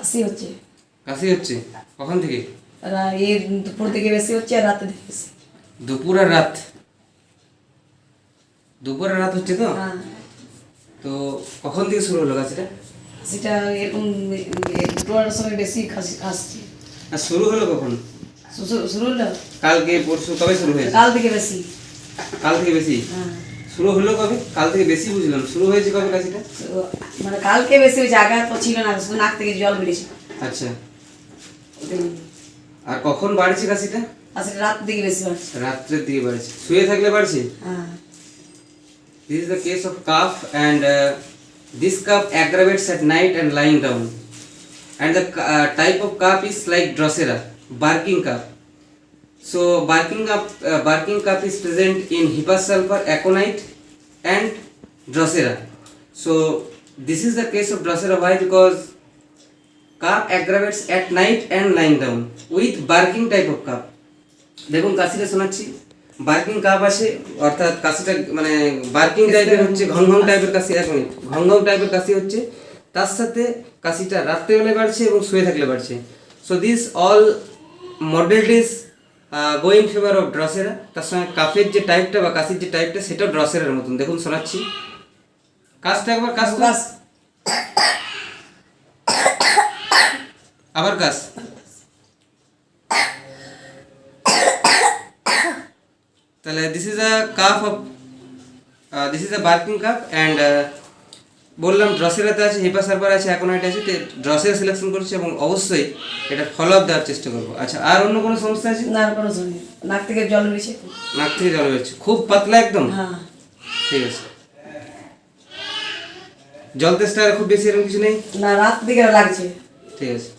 কাশি হচ্ছে। কাশি হচ্ছে কখন থেকে? এই দুপুর থেকে বেশি হচ্ছে আর রাতে থেকে বেশি। দুপুর আর রাত? দুপুর আর রাত হচ্ছে তো? হ্যাঁ। তো কখন থেকে শুরু হলো কাশিটা? কাশিটা এরকম দুটোর সময় বেশি আসছে। আর শুরু হলো কখন? শুরু হলো কালকে পরশু কবে শুরু হয়েছে? কাল থেকে বেশি। কাল থেকে বেশি? হ্যাঁ। শুরু হলো কবে? কাল থেকে বেশি বুঝলাম, শুরু হয়েছে কবে কাশিটা? মানে কালকে বেশি হয়েছে, আগে আর তো ছিল না, শুধু নাক থেকে জল বেরিয়েছে। আচ্ছা। আর কখন বাড়ছে কাশিটা? আসলে রাত দিকে বেশি বাড়ছে। রাত্রের দিকে বাড়ছে, শুয়ে থাকলে বাড়ছে? হ্যাঁ। This is the case of cough, and this cough aggravates at night and lying down. And the type of cough is like Drosera, barking cough. So barking cough is present in Hippas sulfur, aconite, and Drosera. So this is the case of Drosera. Why? Because cough aggravates at night and lying down with barking type of cough. দেখুন কাশিটা শোনাচ্ছি, barking cup আসে, অর্থাৎ কাশিটা মানে barking টাইপের হচ্ছে, ঘং ঘং টাইপের কাশি। এক মিনিট, ঘং ঘং টাইপের কাশি হচ্ছে, তার সাথে কাশিটা রাত্রেবেলায় বাড়ছে এবং শুয়ে থাকলে বাড়ছে। So this all modalities go in favour of Drosera. তার সঙ্গে কাফের যে টাইপটা বা কাশির যে টাইপটা সেটাও ড্রসেরার মতন। দেখুন শোনাচ্ছি, কাশটা একবার কাশ, আবার কাশ। তাহলে this is a calf of this is a barking calf. And বললাম ড্রসেরাতে আছে, হিপা সার্ভার আছে, অ্যাকোনাইট আছে। তো ড্রসেরা সিলেকশন করছি এবং অবশ্যই এটা ফলো আপ দেওয়ার চেষ্টা করবো। আচ্ছা, আর অন্য কোনো সমস্যা আছে? না, কোনো সমস্যা নেই। নাক থেকে জল বেরিয়েছে। নাক থেকে জল বেরোচ্ছে খুব পাতলা একদম? হ্যাঁ। ঠিক আছে। জল তেষ্টা খুব বেশি এরকম কিছু নেই? না, রাত দিকে লাগছে। ঠিক আছে।